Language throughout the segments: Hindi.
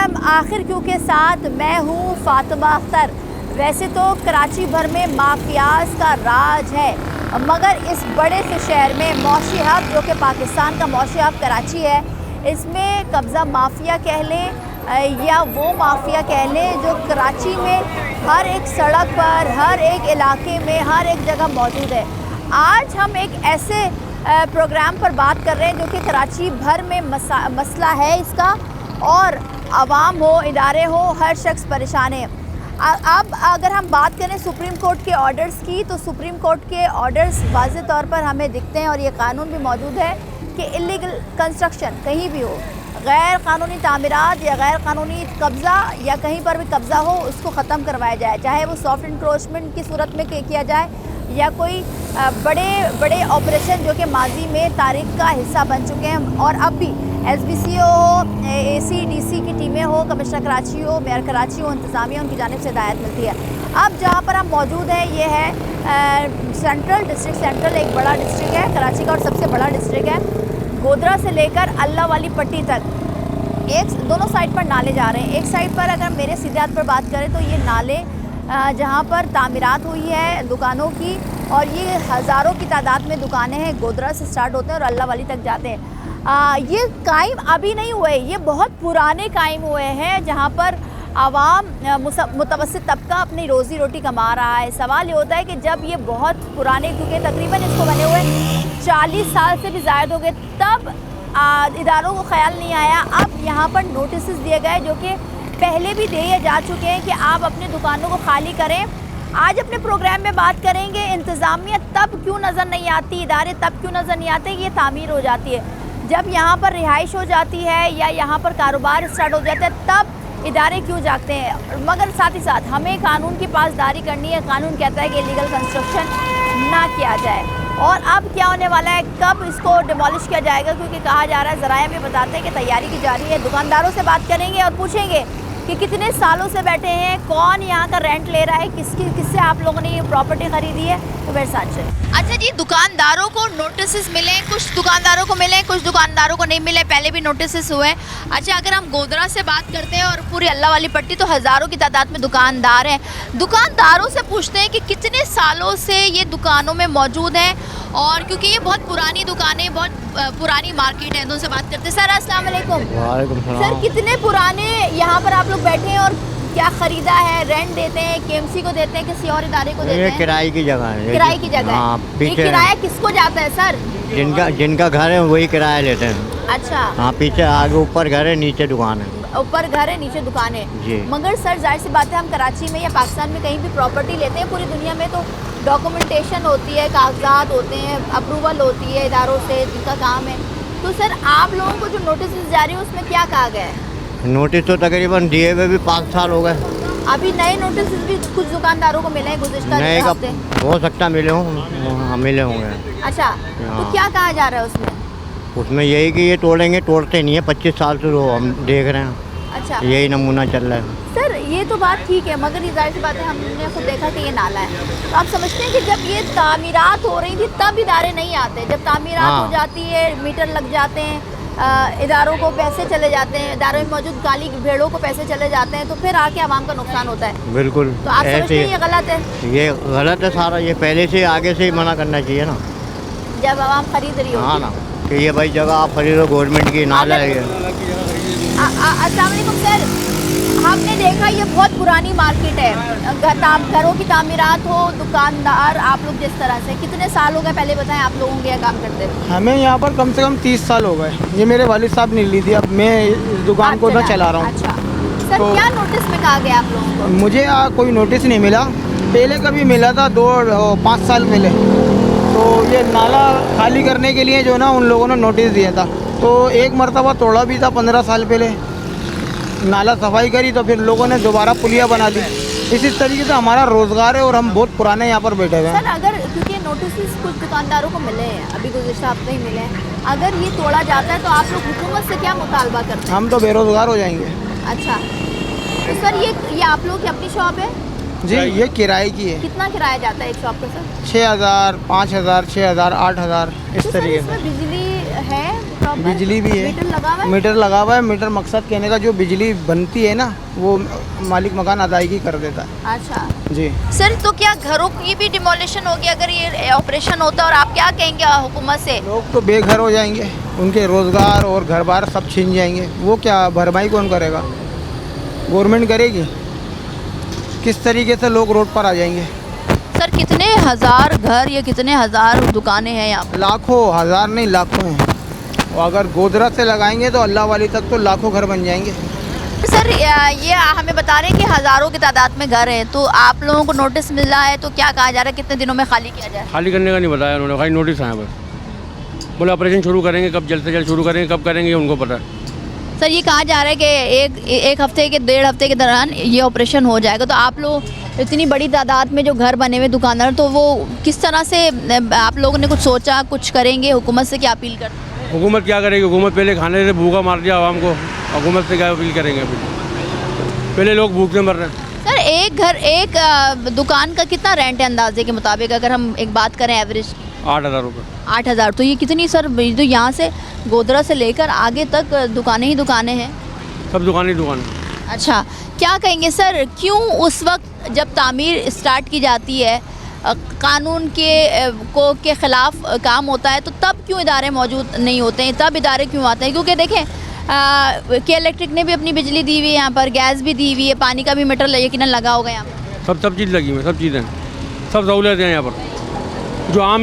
प्रोग्राम आखिर क्यों के साथ मैं हूँ फातिमा अख्तर। वैसे तो कराची भर में माफियाज का राज है, मगर इस बड़े से शहर में मौशी हब जो कि पाकिस्तान का मौशी हब कराची है, इसमें कब्ज़ा माफिया कह लें या वो माफिया कह लें जो कराची में हर एक सड़क पर, हर एक इलाके में, हर एक जगह मौजूद है। आज हम एक ऐसे प्रोग्राम पर बात कर रहे हैं जो कि कराची भर में मसला है इसका, और आवाम हो, इदारे हो, हर शख्स परेशान है। अब अगर हम बात करें सुप्रीम कोर्ट के ऑर्डर्स की, तो सुप्रीम कोर्ट के ऑर्डर्स वाज़े तौर पर हमें दिखते हैं और ये कानून भी मौजूद है कि इलीगल कंस्ट्रक्शन कहीं भी हो, गैर कानूनी तामीरात या गैर कानूनी कब्ज़ा या कहीं पर भी कब्ज़ा हो, उसको ख़त्म करवाया जाए, चाहे वो सॉफ्ट इंक्रोचमेंट की सूरत में किया जाए या कोई बड़े बड़े ऑपरेशन जो कि माजी में तारीख का हिस्सा बन चुके हैं। और अब भी SBCO हो, ACDC की टीमें हो, कमिश्नर कराची हो, मेयर कराची हो, इंतज़ामिया उनकी जानिब से हिदायत मिलती है। अब जहाँ पर हम मौजूद हैं ये है सेंट्रल डिस्ट्रिक्ट। सेंट्रल एक बड़ा डिस्ट्रिक्ट है कराची का और सबसे बड़ा डिस्ट्रिक्ट है। गोदरा से लेकर अल्लाह वाली पट्टी तक दोनों साइड पर नाले जा रहे हैं। एक साइड पर अगर मेरे सीधे हाथ पर बात करें तो ये नाले जहाँ पर तामीरात हुई है दुकानों की, और ये हज़ारों की तादाद में दुकानें हैं, गोदरा से स्टार्ट होते हैं और अल्लाह वाली तक जाते हैं। ये कायम अभी नहीं हुए, ये बहुत पुराने कायम हुए हैं जहाँ पर आवाम मुतवस्सित तबका अपनी रोज़ी रोटी कमा रहा है। सवाल ये होता है कि जब ये बहुत पुराने, क्योंकि तकरीबन इसको बने हुए 40 साल से भी ज़्यादा हो गए, तब इदारों को ख्याल नहीं आया। अब यहाँ पर नोटिस दिए गए जो कि पहले भी दिए जा चुके हैं कि आप अपनी दुकानों को खाली करें। आज अपने प्रोग्राम में बात करेंगे इंतज़ामिया तब क्यों नज़र नहीं आती, इदारे तब क्यों नज़र नहीं आते कि ये तामीर हो जाती है। जब यहाँ पर रिहाइश हो जाती है या यहाँ पर कारोबार स्टार्ट हो जाता है तब इदारे क्यों जागते हैं। मगर साथ ही साथ हमें कानून की पासदारी करनी है। कानून कहता है कि इलीगल कंस्ट्रक्शन ना किया जाए। और अब क्या होने वाला है, कब इसको डिमोलिश किया जाएगा, क्योंकि कहा जा रहा है, ज़राए में बताते हैं कि तैयारी की जा रही है। दुकानदारों से बात करेंगे और पूछेंगे कि कितने सालों से बैठे हैं, कौन यहाँ का रेंट ले रहा है, किससे आप लोगों ने ये प्रॉपर्टी ख़रीदी है। तो मेरे साथ चले। अच्छा जी, दुकानदारों को नोटिस मिले, कुछ दुकानदारों को मिले, कुछ दुकानदारों को नहीं मिले, पहले भी नोटिस हुए। अच्छा, अगर हम गोदरा से बात करते हैं और पूरी अल्लाह वाली पट्टी, तो हज़ारों की तादाद में दुकानदार हैं। दुकानदारों से पूछते हैं कि कितने सालों से ये दुकानों में मौजूद हैं, और क्योंकि ये बहुत पुरानी दुकानें, बहुत पुरानी मार्केट है, तो उनसे बात करते हैं। सर अस्सलाम वालेकुम। वालेकुम सलाम। सर, कितने पुराने यहाँ पर आप लोग बैठे हैं और क्या ख़रीदा है? रेंट देते हैं, KMC को देते हैं, किसी और इदारे को देते हैं? किराए की जगह है। किराए की जगह हाँ, है। ये किराया किसको जाता है सर? जिनका घर है वही किराया लेते हैं। अच्छा। हाँ, पीछे आगे ऊपर घर है, नीचे दुकान है। ऊपर घर है, नीचे दुकान है जी। मगर सर जाहिर सी बात है, हम कराची में या पाकिस्तान में कहीं भी प्रॉपर्टी लेते हैं, पूरी दुनिया में तो डॉक्यूमेंटेशन होती है, कागजात होते हैं, अप्रूवल होती है इदारों से जिनका काम है। तो सर आप लोगों को जो नोटिस जारी है उसमें क्या कहा गया है? नोटिस तो तकरीबन दिए हुए भी 5 साल हो गए। अभी नए नोटिस भी कुछ दुकानदारों को मिले हैं गुज़िश्ता हफ्ते? हो सकता मिले हों, मिले होंगे। अच्छा, तो क्या कहा जा रहा है उसमें? उसमें यही कि ये तोड़ेंगे, तोड़ते नहीं है। 25 साल से हम देख रहे हैं। अच्छा, यही नमूना चल रहा है। सर ये तो बात ठीक है, मगर ये जाहिर सी बात है, हमने खुद देखा कि ये नाला है। तो आप समझते हैं कि जब ये तामीरात हो रही थी तब इदारे नहीं आते, जब तामीरात हो जाती है, मीटर लग जाते हैं, इदारों को पैसे चले जाते हैं, इदारों में मौजूद काली भेड़ों को पैसे चले जाते हैं, तो फिर आके आवाम का नुकसान होता है। बिल्कुल। तो आप समझते हैं ये गलत है? ये गलत है सारा। ये पहले से आगे से ही मना करना चाहिए ना, जब आवाम खरीद रही हो। हाँ ना, कि ये भाई जगह आप खरीदो, गवर्नमेंट की नाला है। अस्सलाम वालेकुम सर, हमने देखा ये बहुत पुरानी मार्केट है, घरों की तामीरात हो, दुकानदार आप लोग जिस तरह से, कितने साल हो गए पहले बताएं आप लोगों के यहाँ काम करते थे? हमें यहाँ पर कम से कम 30 साल हो गए। ये मेरे वालिद साहब ने ली थी, अब मैं इस दुकान को ना चला रहा हूँ। अच्छा सर, तो क्या नोटिस में कहा गया आप लोगों को? मुझे कोई नोटिस नहीं मिला। पहले कभी मिला था 5 साल पहले, तो ये नाला खाली करने के लिए जो ना उन लोगों ने नोटिस दिया था, तो एक मरतबा तोड़ा भी था 15 साल पहले। नाला सफाई करी तो फिर लोगों ने दोबारा पुलिया बना दी। इसी तरीके से हमारा रोज़गार है और हम बहुत पुराने यहाँ पर बैठे हुए हैं। सर अगर, क्योंकि नोटिस कुछ दुकानदारों को मिले हैं, अभी गुज़िश्ता हफ्ते ही मिले हैं, अगर ये तोड़ा जाता है तो आप लोग हुकूमत से क्या मुतालबा करते हैं? हम तो बेरोज़गार हो जाएंगे। अच्छा, तो सर ये आप लोग की अपनी शॉप है? जी, ये किराए की है। कितना किराया जाता है एक शॉप का सर? 6000, 5000, 6000, 8000 इस तो सर तरीके इसमें से। बिजली है प्रॉपर? बिजली भी है, मीटर लगा हुआ है? मीटर लगा हुआ है। मीटर मकसद कहने का जो बिजली बनती है ना वो मालिक मकान अदायगी कर देता है। अच्छा जी। सर, तो क्या घरों की भी डिमोलिशन होगी अगर ये ऑपरेशन होता, और आप क्या कहेंगे हुकूमत से? लोग तो बेघर हो जाएंगे, उनके रोज़गार और घर बार सब छीन जाएंगे। वो क्या भरपाई कौन करेगा? गवर्नमेंट करेगी। किस तरीके से लोग रोड पर आ जाएंगे? सर, कितने हजार घर या कितने हजार दुकानें हैं यहाँ पर? लाखों, हज़ार नहीं लाखों हैं। और अगर गोदरा से लगाएंगे तो अल्लाह वाली तक तो लाखों घर बन जाएंगे। सर, ये हमें बता रहे हैं कि हज़ारों की तादाद में घर हैं, तो आप लोगों को नोटिस मिल रहा है, तो क्या कहा जा रहा है कितने दिनों में खाली किया जाए? खाली करने का नहीं बताया उन्होंने, खाली नोटिस आया बस। बोले ऑपरेशन शुरू करेंगे, कब जल्द से जल्द शुरू करेंगे, कब करेंगे उनको पता है। सर, ये कहा जा रहा है कि एक हफ्ते के 1.5 हफ्ते के दौरान ये ऑपरेशन हो जाएगा। तो आप लोग इतनी बड़ी तादाद में जो घर बने हुए दुकानदार, तो वो किस तरह से आप लोगों ने कुछ सोचा, कुछ करेंगे? हुकूमत से क्या अपील करते हैं? हुकूमत क्या करेगी? हुकूमत पहले खाने से भूखा मार दिया आवाम को, हुकूमत से क्या अपील करेंगे? अभी पहले लोग भूख से मर रहे हैं। सर, एक दुकान का कितना रेंट है अंदाजे के मुताबिक, अगर हम एक बात करें एवरेज? 8,000 रुपये। 8,000। तो ये कितनी सर, तो यहाँ से गोदरा से लेकर आगे तक दुकानें ही दुकानें हैं? सब दुकान ही दुकान। अच्छा, क्या कहेंगे सर, क्यों उस वक्त जब तामीर स्टार्ट की जाती है कानून के ख़िलाफ़ काम होता है, तो तब क्यों इदारे मौजूद नहीं होते हैं? तब इदारे क्यों आते हैं? क्योंकि देखें के इलेक्ट्रिक ने भी अपनी बिजली दी हुई है, यहाँ पर गैस भी दी हुई है, पानी का भी मीटर यकीनन लगा होगा यहाँ पर। सब चीज़ लगी हुई है, सब चीज़ें, सब सहूलतें हैं यहाँ पर। जो आम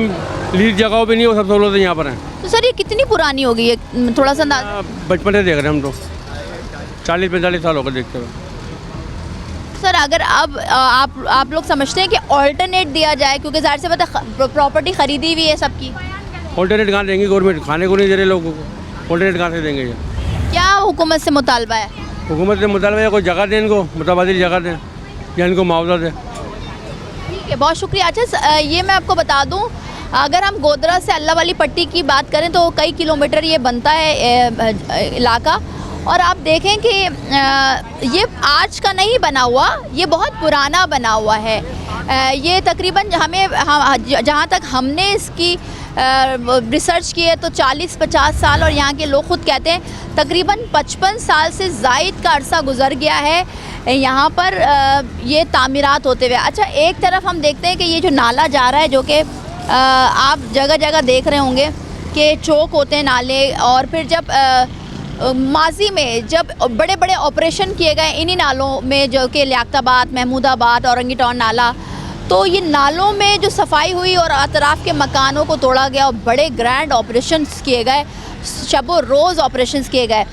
लीज जगहों पे नहीं हो, सब सहूलतें यहाँ पर हैं। तो सर, ये कितनी पुरानी होगी, ये थोड़ा सा अंदाज़ा? बचपन से देख रहे हैं हम तो, 40-45 साल हो गए देखते हुए। सर, अगर अब आप लोग समझते हैं कि ऑल्टरनेट दिया जाए, क्योंकि ज़ाहिर सी बात है प्रॉपर्टी ख़रीदी हुई है सबकी। ऑल्टरनेट कहाँ देंगी? गवर्नमेंट खाने को नहीं दे रहे लोगों को, ऑल्टरनेट कहाँ से देंगे? ये क्या हुकूमत से मुतालबा है? हुकूमत से मुतालबा है कोई जगह दें, इनको मुतबादिल जगह दें या इनको मुआवजा दें। ठीक है, बहुत शुक्रिया। अच्छा, ये मैं आपको बता दूं, अगर हम गोदरा से अल्लाह वाली पट्टी की बात करें तो कई किलोमीटर ये बनता है इलाका, और आप देखें कि ये आज का नहीं बना हुआ, ये बहुत पुराना बना हुआ है। ये तकरीबन जहाँ तक हमने इसकी रिसर्च की है तो 40-50 साल, और यहाँ के लोग खुद कहते हैं तकरीबन 55 साल से ज़ायद का अरसा गुज़र गया है यहाँ पर ये तामीरात होते हुए। अच्छा, एक तरफ हम देखते हैं कि ये जो नाला जा रहा है, जो कि आप जगह जगह देख रहे होंगे कि चौक होते हैं नाले, और फिर जब माजी में जब बड़े बड़े ऑपरेशन किए गए इन्हीं नालों में, जो कि लियाकताबाद, महमूदाबाद, औरंगी टाउन नाला, तो ये नालों में जो सफाई हुई और अतराफ़ के मकानों को तोड़ा गया और बड़े ग्रैंड ऑपरेशंस किए गए, शबो रोज़ ऑपरेशंस किए गए।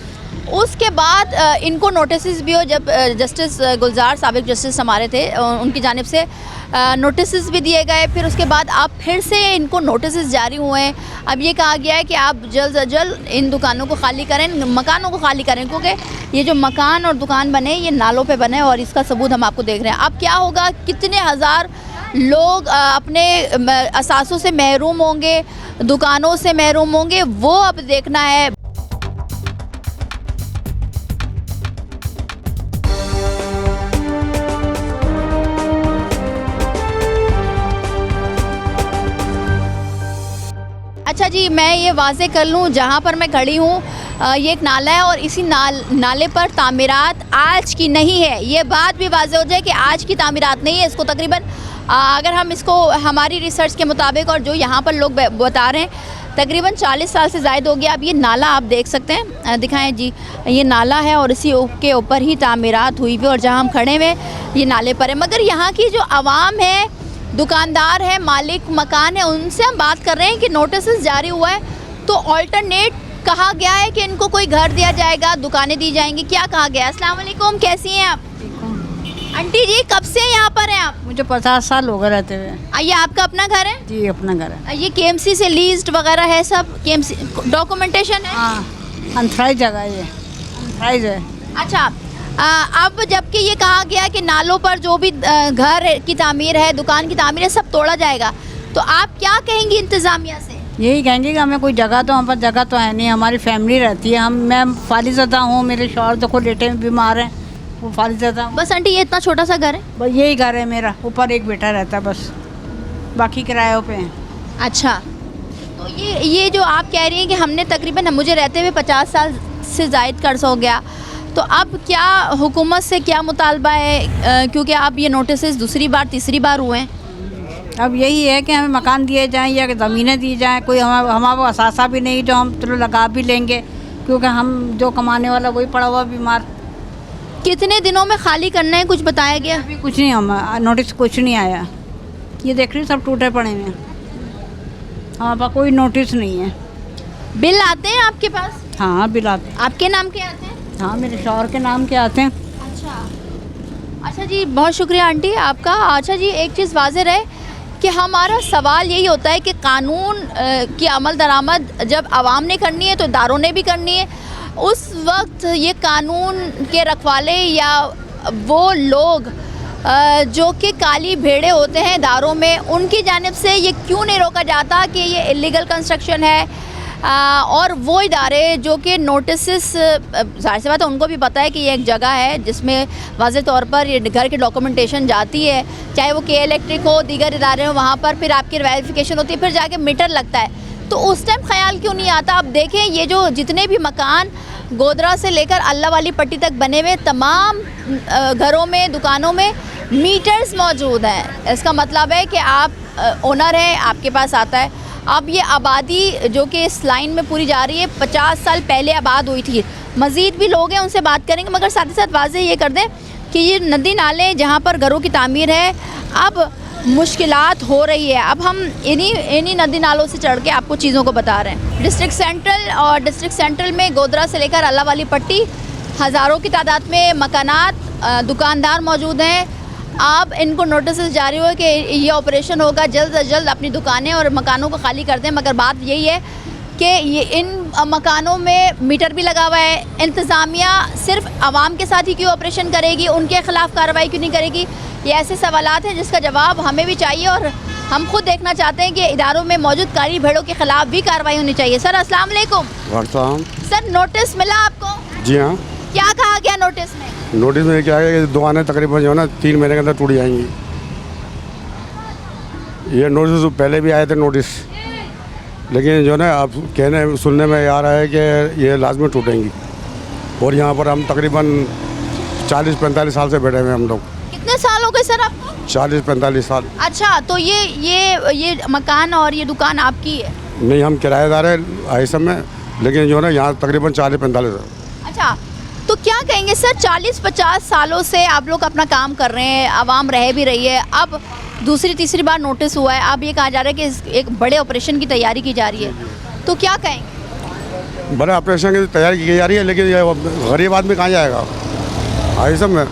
उसके बाद इनको नोटिस भी हो, जब जस्टिस गुलजार साबिक जस्टिस हमारे थे, उनकी जानिब से नोटिस भी दिए गए। फिर उसके बाद अब फिर से इनको नोटिस जारी हुए हैं। अब ये कहा गया है कि आप जल्द से जल्द इन दुकानों को खाली करें, मकानों को खाली करें, क्योंकि ये जो मकान और दुकान बने ये नालों पे बने, और इसका सबूत हम आपको देख रहे हैं। अब क्या होगा, कितने हज़ार लोग अपने असासों से महरूम होंगे, दुकानों से महरूम होंगे, वो अब देखना है। अच्छा जी, मैं ये वाज़े कर लूँ, जहाँ पर मैं खड़ी हूँ ये एक नाला है, और इसी नाले पर तामीरात आज की नहीं है। ये बात भी वाज़े हो जाए कि आज की तामीरात नहीं है। इसको तकरीबन अगर हम इसको हमारी रिसर्च के मुताबिक, और जो यहाँ पर लोग बता रहे हैं, तकरीबन 40 साल से ज़ायद हो गया। अब ये नाला आप देख सकते हैं, दिखाएं जी, ये नाला है और इसी के ऊपर ही तामीरात हुई हुई, और जहाँ हम खड़े हुए ये नाले पर है। मगर यहाँ की जो आवाम है, दुकानदार है, मालिक मकान है, उनसे हम बात कर रहे हैं कि नोटिस जारी हुआ है, तो ऑल्टरनेट कहा गया है कि इनको कोई घर दिया जाएगा, दुकानें दी जाएंगी। क्या कहा गया है? अस्सलाम वालेकुम, कैसी हैं आप? आंटी जी, कब से यहाँ पर हैं आप? मुझे 50 साल हो गए रहते हुए। ये आपका अपना घर है? जी, अपना घर है। ये केएमसी से लीज्ड वगैरह है, सब केएमसी डॉक्यूमेंटेशन है? हाँ, अनथराइज जगह है, ये अनथराइज है। अच्छा, अब जबकि ये कहा गया कि नालों पर जो भी घर की तामीर है, दुकान की तामीर है, सब तोड़ा जाएगा, तो आप क्या कहेंगी इंतज़ामिया से? यही कहेंगे कि हमें कोई जगह तो, वहाँ पर जगह तो है नहीं, हमारी फैमिली रहती है, मैं फारिज़दा हूँ, मेरे शौहर देखो लेटे में बीमार हैं, वो फारिज़दा हूँ। बस आंटी, ये इतना छोटा सा घर है? बस यही घर है मेरा, ऊपर एक बेटा रहता है बस, बाकी किरायों पे हैं। अच्छा, तो ये जो आप कह रही हैं कि हमने तकरीबन मुझे रहते हुए 50 साल से ज़ायद कर्ज हो गया, तो अब क्या हुकूमत से क्या मुतालबा है, क्योंकि आप ये नोटिस दूसरी बार तीसरी बार हुए हैं? अब यही है कि हमें मकान दिए जाएं या ज़मीनें दी जाएं, कोई हमारा वो असासा भी नहीं जो हम चलो लगा भी लेंगे, क्योंकि हम जो कमाने वाला वही पड़ा हुआ बीमार। कितने दिनों में खाली करना है, कुछ बताया गया? अभी कुछ नहीं, हम नोटिस कुछ नहीं आया। ये देख रही सब टूटे पड़े हैं, हमारे पास कोई नोटिस नहीं है। बिल आते हैं आपके पास? हाँ बिल आते हैं। आपके नाम के आते हैं? हाँ मेरे शौहर के नाम के आते हैं। अच्छा जी, बहुत शुक्रिया आंटी आपका। अच्छा जी, एक चीज़ वाज़ेह रहे कि हमारा सवाल यही होता है कि कानून की अमल दरामद जब आवाम ने करनी है तो इदारों ने भी करनी है। उस वक्त ये कानून के रखवाले या वो लोग जो कि काली भेड़े होते हैं इदारों में, उनकी जानिब से ये क्यों नहीं रोका जाता कि ये इलीगल कंस्ट्रक्शन है? और वो इदारे जो कि नोटिस, ज़ाहिर सी बात है उनको भी पता है कि ये एक जगह है जिसमें वाज़ेह तौर पर ये घर की डॉक्यूमेंटेशन जाती है, चाहे वो के इलेक्ट्रिक हो, दीगर इदारे हो, वहाँ पर फिर आपकी वेरिफिकेशन होती है, फिर जाके मीटर लगता है। तो उस टाइम ख्याल क्यों नहीं आता? अब देखें ये जो जितने भी मकान गोदरा से लेकर अल्लाह वाली पट्टी तक बने हुए तमाम घरों में, दुकानों में मीटर्स मौजूद हैं। इसका मतलब है कि आप ओनर हैं, आपके पास आता है। अब ये आबादी जो कि इस लाइन में पूरी जा रही है 50 साल पहले आबाद हुई थी। मज़ीद भी लोग हैं, उनसे बात करेंगे, मगर साथ ही साथ वाज़ेह ये कर दें कि ये नदी नाले जहाँ पर घरों की तामीर है, अब मुश्किलात हो रही है। अब हम इन्हीं नदी नालों से चढ़ के आपको चीज़ों को बता रहे हैं। डिस्ट्रिक्ट सेंट्रल में गोदरा से लेकर अल्लाह वाली पट्टी हज़ारों की तादाद में मकानात, दुकानदार मौजूद हैं। आप इनको नोटिस जारी हो कि ये ऑपरेशन होगा, जल्द से जल्द अपनी दुकानें और मकानों को खाली कर दें। मगर बात यही है कि ये इन मकानों में मीटर भी लगा हुआ है। इंतज़ामिया सिर्फ आवाम के साथ ही क्यों ऑपरेशन करेगी, उनके ख़िलाफ़ कार्रवाई क्यों नहीं करेगी? ये ऐसे सवालात हैं जिसका जवाब हमें भी चाहिए और हम खुद देखना चाहते हैं कि इदारों में मौजूद काली भेड़ों के ख़िलाफ़ भी कार्रवाई होनी चाहिए। सर अस्सलाम वालेकुम। सर नोटिस मिला आपको? जी हाँ। क्या कहा गया नोटिस में? नोटिस में क्या है कि दुकानें तकरीबन जो है ना 3 महीने के अंदर टूट जाएंगी। ये नोटिस पहले भी आए थे नोटिस, लेकिन जो है ना अब सुनने में आ रहा है कि ये लाजमी टूटेंगी। और यहाँ पर हम तकरीबन 40-45 साल से बैठे हुए हैं हम लोग। कितने साल हो गए सर आपको? 40-45 साल। अच्छा, तो ये मकान और ये दुकान आपकी है? नहीं, हम किराएदार हैं आइसम में, लेकिन जो है ना यहाँ तकरीबन 40-45 साल। अच्छा, तो क्या कहेंगे सर, 40-50 सालों से आप लोग अपना काम कर रहे हैं, आवाम रह भी रही है, अब दूसरी तीसरी बार नोटिस हुआ है, अब ये कहा जा रहा है कि एक बड़े ऑपरेशन की तैयारी की जा रही है, तो क्या कहेंगे? बड़े ऑपरेशन की तैयारी की जा रही है, लेकिन ये गरीब आदमी कहाँ जाएगा आइसम में?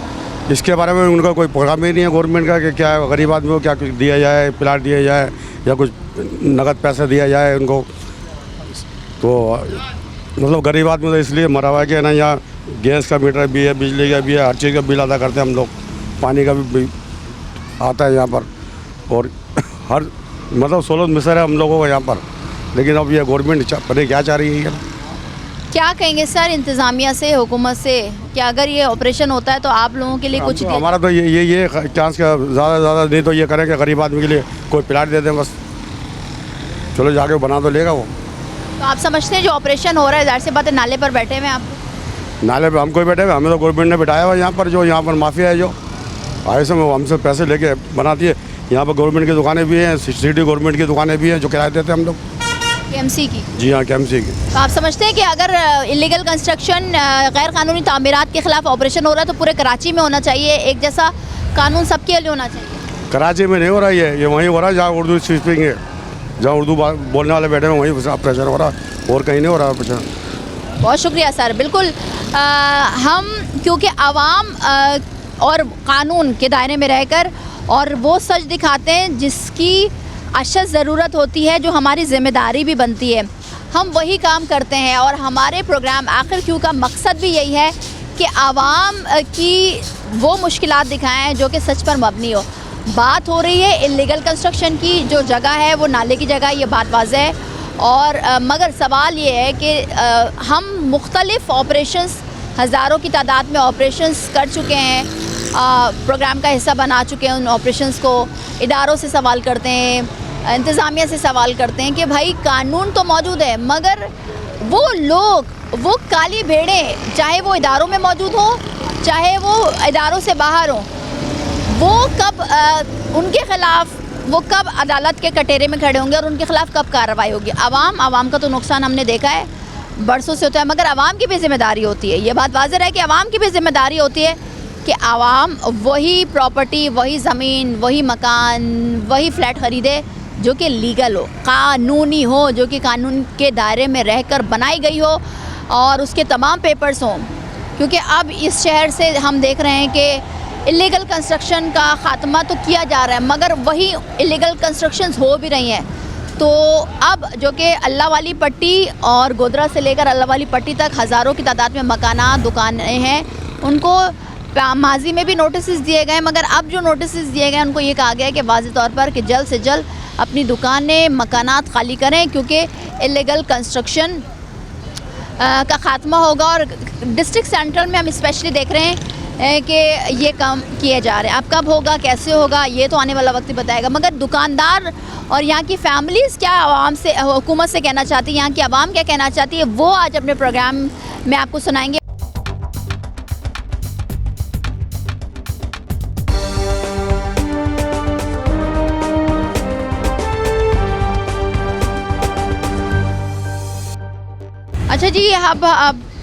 इसके बारे में उनका कोई प्रोग्राम ही नहीं है गवर्नमेंट का कि क्या गरीब आदमी को क्या कुछ दिया जाए, प्लाट दिया जाए या कुछ नगद पैसा दिया जाए उनको। तो मतलब गरीब आदमी तो इसलिए मरा हुआ है कि ना यहाँ गैस का मीटर भी है, बिजली का भी है, हर चीज़ का बिल अदा करते हैं हम लोग, पानी का भी आता है यहाँ पर, और हर मतलब सहूलत मिसर है हम लोगों को यहाँ पर। लेकिन अब ये गवर्नमेंट पता क्या चाह रही है? क्या कहेंगे सर इंतज़ामिया से, हुकूमत से, कि अगर ये ऑपरेशन होता है तो आप लोगों के लिए कुछ तो हमारा तो ये चांस का ज़्यादा से ज़्यादा नहीं तो ये करें कि गरीब आदमी के लिए कोई प्लाट दे दें बस, चलो जाके बना तो लेगा वो। तो आप समझते हैं जो ऑपरेशन हो रहा है, ज़ाहिर सी बात है नाले पर बैठे हुए हैं आप? नाले पे हम कोई बैठे हुए, हमें तो गवर्नमेंट ने बिठाया हुआ यहाँ पर, जो यहाँ पर माफिया है जो आए से हमसे पैसे लेके बनाती है। यहाँ पर गवर्नमेंट की दुकानें भी हैं, सिटी गवर्नमेंट की दुकानें भी हैं जो किराए देते हैं हम लोग, KMC की। जी हाँ, KMC की। तो आप समझते हैं कि अगर इलीगल कंस्ट्रक्शन, गैर कानूनी तामीरात के ख़िलाफ़ ऑपरेशन हो रहा है तो पूरे कराची में होना चाहिए, एक जैसा कानून सबके लिए होना चाहिए? कराची में नहीं हो रहा है, ये वहीं हो रहा है जहाँ उर्दू स्पीकिंग है, जहाँ उर्दू बोलने वाले बैठे हैं वहीं ऑपरेशन हो रहा है, और कहीं नहीं हो रहा ऑपरेशन। बहुत शुक्रिया सर। बिल्कुल हम क्योंकि आवाम और कानून के दायरे में रहकर और वो सच दिखाते हैं जिसकी अशद ज़रूरत होती है, जो हमारी ज़िम्मेदारी भी बनती है, हम वही काम करते हैं। और हमारे प्रोग्राम आखिर क्यों का मकसद भी यही है कि आवाम की वो मुश्किलात दिखाएं जो कि सच पर मबनी हो। बात हो रही है इलीगल कंस्ट्रक्शन की, जो जगह है वो नाले की जगह, ये बात वाज़ेह है। और मगर सवाल ये है कि हम मुख्तलिफ़ ऑपरेशंस, हज़ारों की तादाद में ऑपरेशंस कर चुके हैं, प्रोग्राम का हिस्सा बना चुके हैं, उन ऑपरेशंस को इदारों से सवाल करते हैं, इंतज़ामिया से सवाल करते हैं कि भाई कानून तो मौजूद है, मगर वो लोग, वो काली भेड़ें, चाहे वो इदारों में मौजूद हो, चाहे वो इदारों से बाहर हो, वो कब उनके ख़िलाफ़ वो कब अदालत के कटहरे में खड़े होंगे और उनके ख़िलाफ़ कब कार्रवाई होगी। आवाम का तो नुकसान हमने देखा है बरसों से होता है, मगर आवाम की भी जिम्मेदारी होती है। ये बात वाज़ेह है कि आवाम की भी जिम्मेदारी होती है कि आवाम वही प्रॉपर्टी, वही ज़मीन, वही मकान, वही फ्लैट ख़रीदे जो कि लीगल हो, कानूनी हो, जो कि कानून के दायरे में रहकर बनाई गई हो और उसके तमाम पेपर्स हों। क्योंकि अब इस शहर से हम देख रहे हैं कि इलीगल कंस्ट्रक्शन का ख़ात्मा तो किया जा रहा है, मगर वही इलीगल कंस्ट्रक्शंस हो भी रही हैं। तो अब जो कि अल्लाह वाली पट्टी और गोदरा से लेकर अल्लाह वाली पट्टी तक हज़ारों की तादाद में मकानात, दुकानें हैं, उनको माजी में भी नोटिस दिए गए, मगर अब जो नोटिस दिए गए उनको ये कहा गया है कि वाज़ेह तौर पर कि जल्द से जल्द अपनी दुकानें, मकानात खाली करें, क्योंकि इलीगल कंस्ट्रक्शन का ख़ात्मा होगा। और डिस्ट्रिक्ट सेंट्रल में हम स्पेशली देख रहे हैं कि ये काम किए जा रहे हैं। अब कब होगा, कैसे होगा, ये तो आने वाला वक्त ही बताएगा। मगर दुकानदार और यहाँ की फैमिलीज़ क्या आवाम से, हुकूमत से कहना चाहती है, यहाँ की आवाम क्या कहना चाहती है, वो आज अपने प्रोग्राम में आपको सुनाएंगे। अच्छा जी, अब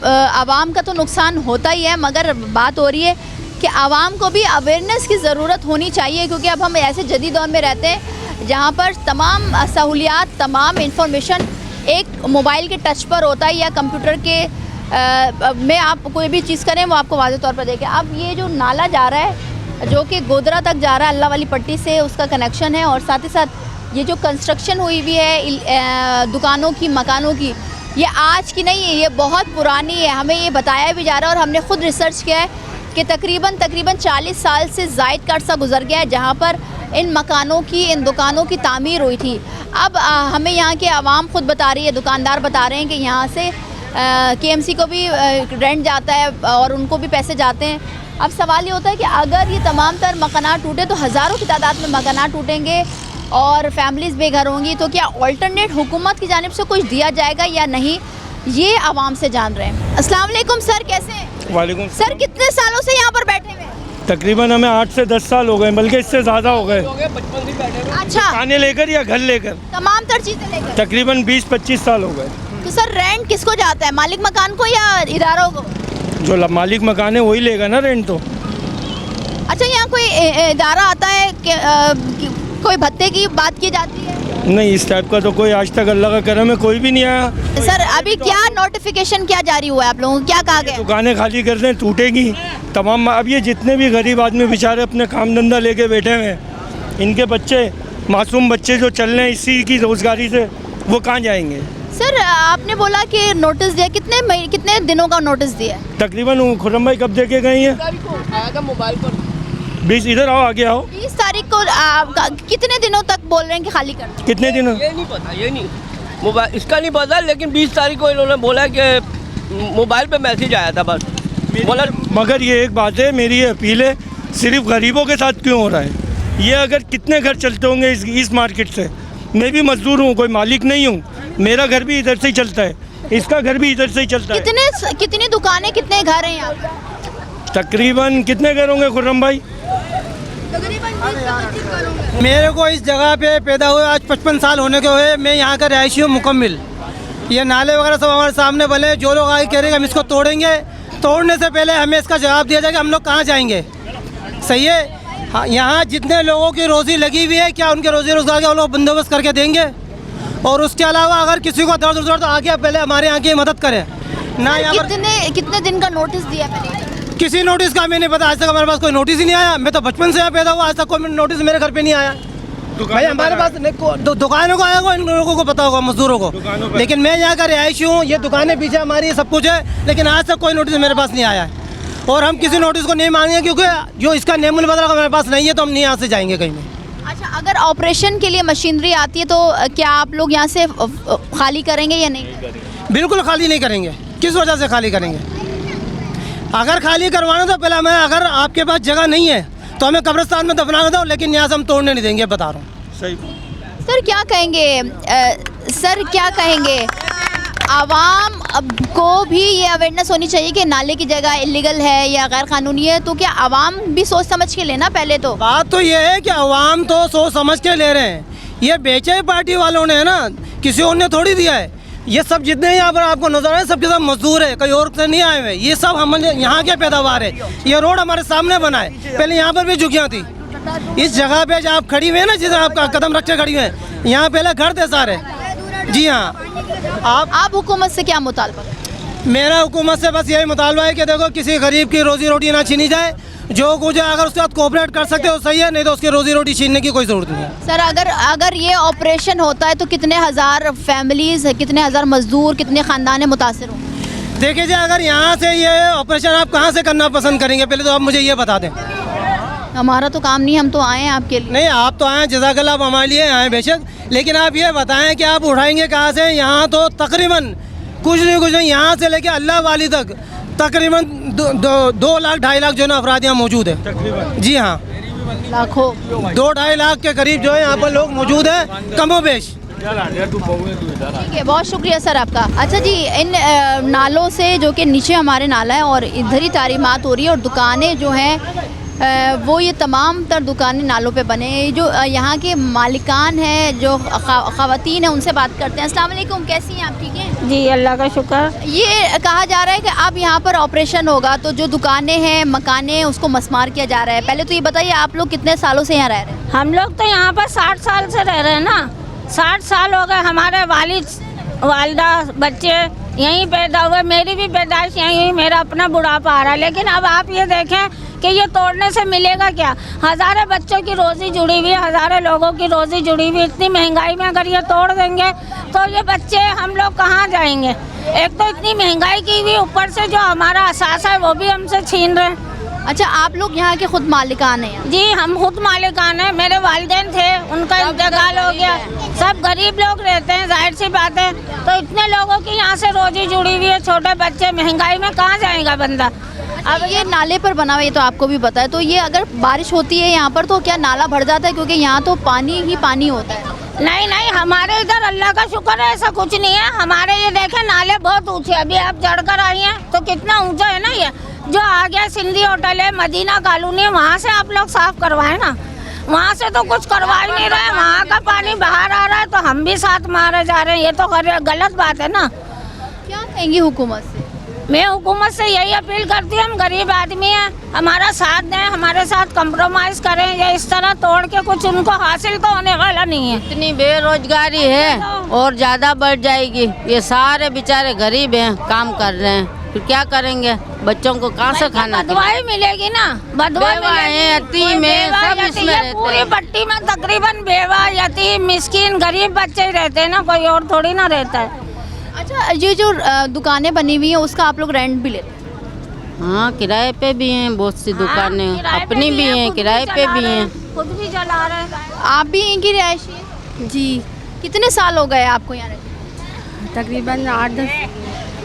आवाम का तो नुकसान होता ही है, मगर बात हो रही है कि आवाम को भी अवेयरनेस की ज़रूरत होनी चाहिए, क्योंकि अब हम ऐसे जदीद दौर में रहते हैं जहाँ पर तमाम सहूलियात, तमाम इंफॉर्मेशन एक मोबाइल के टच पर होता है या कंप्यूटर के में आप कोई भी चीज़ करें वो आपको वाज़ेह तौर पर देखें। अब ये जो नाला जा रहा है जो कि गोदरा तक जा रहा है, अल्लाह वाली पट्टी से उसका कनेक्शन है, और साथ ही साथ ये जो कंस्ट्रक्शन हुई हुई है दुकानों की, मकानों की, ये आज की नहीं है, ये बहुत पुरानी है। हमें ये बताया भी जा रहा है और हमने ख़ुद रिसर्च किया है कि तकरीबन 40 साल से ज़ायद का अर्सा गुजर गया है जहाँ पर इन मकानों की, इन दुकानों की तामीर हुई थी। अब हमें यहाँ के आवाम ख़ुद बता रही है, दुकानदार बता रहे हैं कि यहाँ से KMC को भी रेंट जाता है और उनको भी पैसे जाते हैं। अब सवाल ये होता है कि अगर ये तमाम तर मकानात टूटे तो हज़ारों की तादाद में मकानात टूटेंगे और फैमिलीज़ बेघर होंगी, तो क्या ऑल्टरनेट हुकूमत की जानिब से कुछ दिया जाएगा या नहीं, ये आवाम से जान रहे हैं। अस्सलाम वालेकुम सर, कैसे हैं? वालेकुम सर, कितने सालों से यहाँ पर बैठे हुए हैं? तकरीबन हमें 8 से 10 साल हो गए, बल्कि इससे ज़्यादा हो गए। अच्छा, खाने लेकर या घर लेकर तमाम तर चीज़ें लेकर तकरीबन 20-25 साल हो गए। तो सर रेंट किसको जाता है, मालिक मकान को या इदारों को? जो मालिक मकान है वही लेगा ना रेंट तो। अच्छा, यहाँ कोई इदारा आता है कि कोई भत्ते की बात की जाती है? नहीं, इस टाइप का तो कोई आज तक अल्लाह का करम है कोई भी नहीं आया। सर अभी क्या नोटिफिकेशन क्या जारी हुआ है आप लोगों को, क्या कहा गया? दुकानें खाली कर दें, टूटेगी तमाम। अब ये जितने भी गरीब आदमी बेचारे अपने काम धंधा लेके बैठे हुए हैं, इनके बच्चे, मासूम बच्चे जो चल रहे हैं इसी की रोज़गारी से, वो कहाँ जाएंगे? सर आपने बोला कि नोटिस दिया, कितने दिनों का नोटिस दिया? तकरीबन खुर्रम भाई कब दे के गई हैं? मोबाइल पर 20, इधर आओ, आगे आओ। 20 तारीख को कितने दिनों तक बोल रहे हैं कि खाली कर? कितने दिनों? ये नहीं पता, ये नहीं मोबाइल इसका नहीं पता, लेकिन 20 तारीख को इन्होंने बोला कि मोबाइल पे मैसेज आया था बस बोला। मगर ये एक बात है, मेरी ये अपील है, सिर्फ गरीबों के साथ क्यों हो रहा है ये? अगर कितने घर चलते होंगे इस मार्केट से। मैं भी मजदूर हूँ, कोई मालिक नहीं हूँ, मेरा घर भी इधर से ही चलता है, इसका घर भी इधर से ही चलता है। कितनी दुकानें, कितने घर हैं यहाँ? तकरीबन कितने घर होंगे खुर्रम भाई? मेरे को इस जगह पे पैदा हुए आज 55 साल होने के हुए, मैं यहाँ का रहायशी हूँ मुकम्मिल। ये नाले वगैरह सब हमारे सामने बने, जो लोग आगे कह रहे हैं हम इसको तोड़ेंगे, तोड़ने से पहले हमें इसका जवाब दिया जाएगा हम लोग कहाँ जाएंगे। सही है, हाँ, यहाँ जितने लोगों की रोज़ी लगी हुई है, क्या उनके रोज़ी रोज़गार का वो लोग बंदोबस्त करके देंगे? और उसके अलावा अगर किसी को दर्द उधर तो आगे पहले हमारे यहाँ की मदद करें ना। यहाँ पर कितने दिन का नोटिस दिया मैंने? किसी नोटिस का हमें नहीं पता, आज तक हमारे पास कोई नोटिस ही नहीं आया। मैं तो बचपन से यहाँ पैदा हुआ, आज तक कोई नोटिस मेरे घर पे नहीं आया। भाई हमारे पास दुकानों को आया होगा, इन लोगों को पता होगा, मजदूरों को, लेकिन मैं यहाँ का रिहायशी हूँ, ये दुकानें पीछे हमारी सब कुछ है, लेकिन आज तक कोई नोटिस मेरे पास नहीं आया है। और हम किसी नोटिस को नहीं मांगेंगे, क्योंकि जो इसका नेमुल बदला हमारे पास नहीं है तो हम नहीं यहाँ से जाएंगे कहीं में। अच्छा, अगर ऑपरेशन के लिए मशीनरी आती है तो क्या आप लोग यहाँ से खाली करेंगे या नहीं? बिल्कुल खाली नहीं करेंगे। किस वजह से खाली करेंगे? अगर खाली करवाना तो पहले हमें, अगर आपके पास जगह नहीं है तो हमें कब्रिस्तान में दफना दो, लेकिन यहाँ से हम तोड़ने नहीं देंगे, बता रहा हूँ। सही सर क्या कहेंगे सर क्या कहेंगे, आवाम को भी ये अवेयरनेस होनी चाहिए कि नाले की जगह इलीगल है या गैर कानूनी है, तो क्या आवाम भी सोच समझ के लेना पहले तो? बात तो ये है कि आवाम तो सोच समझ के ले रहे हैं, ये बेचे पार्टी वालों ने है ना, किसी और ने थोड़ी दिया है। ये सब जितने यहाँ पर आपको नजर आ रहे हैं सब के सब मजदूर है, कहीं और से नहीं आए हुए, ये सब हम यहाँ के पैदावार है। ये रोड हमारे सामने बना है, पहले यहाँ पर भी झुग्गियाँ थी। इस जगह पे जहाँ आप खड़ी हुई है ना, जिधर आप कदम रख के खड़ी हुई है, यहाँ पहले घर थे सारे। जी हाँ। आप हुकूमत से क्या मुतालबा? मेरा हुकूमत से बस यही मुतालबा है कि देखो किसी गरीब की रोजी रोटी ना छीनी जाए, जो कुछ है अगर उसके साथ कोऑपरेट कर सकते हो सही है, नहीं तो उसकी रोजी रोटी छीनने की कोई ज़रूरत नहीं है। सर अगर ये ऑपरेशन होता है तो कितने हज़ार फैमिलीज़, कितने हज़ार मजदूर, कितने ख़ानदान मुतासर होंगे? देखिए जी, अगर यहाँ से ये ऑपरेशन आप कहाँ से करना पसंद करेंगे, पहले तो आप मुझे ये बता दें। हमारा तो काम नहीं, हम तो आए हैं आपके लिए। नहीं, आप तो आए जज़ाकल्लाह, आप हमारे लिए आए बेशक, लेकिन आप ये बताएं कि आप उठाएंगे कहाँ से? यहाँ तो तकरीबन कुछ नहीं यहाँ से लेके अल्लाह वाली तक तकरीबन 2 लाख 2.5 लाख जो है ना अफराद यहाँ मौजूद है तकरीबन। जी हाँ, लाखों 2-2.5 लाख के करीब जो है यहाँ पर लोग मौजूद है, कमोबेश। ठीक है, बहुत शुक्रिया सर आपका। अच्छा जी, इन नालों से जो कि नीचे हमारे नाला है और इधर ही तारीमात हो रही है और दुकानें जो हैं वो ये तमाम तर दुकानें नालों पे बने। जो यहाँ के मालिकान हैं, जो ख़वातीन हैं, उनसे बात करते हैं। अस्सलाम वालेकुम, कैसी हैं आप? ठीक हैं जी, अल्लाह का शुक्र। ये कहा जा रहा है कि अब यहाँ पर ऑपरेशन होगा तो जो दुकानें हैं, मकानें, उसको मसमार किया जा रहा है। पहले तो ये बताइए, आप लोग कितने सालों से यहाँ रह रहे हैं? हम लोग तो यहाँ पर 60 साल से रह रहे हैं ना, 60 साल हो गए। हमारे वालिदा बच्चे यहीं पैदा हुए, मेरी भी पैदाइश यहीं हुई, मेरा अपना बुढ़ापा आ रहा है। लेकिन अब आप ये देखें कि ये तोड़ने से मिलेगा क्या? हज़ारों बच्चों की रोज़ी जुड़ी हुई है, हज़ारों लोगों की रोज़ी जुड़ी हुई। इतनी महंगाई में अगर ये तोड़ देंगे तो ये बच्चे हम लोग कहाँ जाएंगे? एक तो इतनी महंगाई की हुई, ऊपर से जो हमारा असासा है वो भी हमसे छीन रहे हैं। अच्छा, आप लोग यहाँ के खुद मालिकान हैं? जी, हम खुद मालिकान हैं। मेरे वालिदैन थे, उनका इंतकाल हो गया। सब गरीब लोग रहते हैं, जाहिर सी बात है। तो इतने लोगों की यहाँ से रोजी जुड़ी हुई है, छोटे बच्चे, महंगाई में कहाँ जाएगा बंदा? अब ये नाले पर बना हुआ, ये तो आपको भी पता है। तो ये अगर बारिश होती है यहाँ पर तो क्या नाला भर जाता है? क्योंकि यहाँ तो पानी ही पानी होता है। नहीं, हमारे इधर अल्लाह का शुक्र है, ऐसा कुछ नहीं है। हमारे ये देखें नाले बहुत ऊँचे, अभी आप चढ़कर आई हैं तो कितना ऊँचा है ना। ये जो आगे सिंधी होटल है, मदीना कॉलोनी है, वहाँ से आप लोग साफ करवाएं ना। वहाँ से तो कुछ करवा ही नहीं रहे, वहाँ का पानी बाहर आ रहा है तो हम भी साथ मारे जा रहे हैं। ये तो गलत बात है ना। क्या कहेंगी हुकूमत से? मैं हुकूमत से यही अपील करती हूँ, हम गरीब आदमी हैं, हमारा साथ दें, हमारे साथ कंप्रोमाइज़ करें। या इस तरह तोड़ के कुछ उनको हासिल तो होने वाला नहीं है। इतनी बेरोजगारी है और ज़्यादा बढ़ जाएगी। ये सारे बेचारे गरीब हैं, काम कर रहे हैं, फिर क्या करेंगे? बच्चों को कहाँ से खाना? बदवाई मिलेगी ना, बदवाई है, यतीम है, सब इसमें रहते हैं। पूरी पट्टी में तकरीबन बेवा, यतीम, मिस्किन, गरीब बच्चे ही रहते हैं ना, कोई और थोड़ी ना रहता है। अच्छा, ये जो दुकानें बनी हुई हैं उसका आप लोग रेंट भी लेते हैं? हाँ, किराए पे भी हैं बहुत सी दुकानें, अपनी भी हैं, किराए पे भी हैं, खुद भी चला रहे हैं। आप भी यहीं की रिहायशी हैं? जी। कितने साल हो गए आपको यहाँ रहते? तकरीबन 8-10,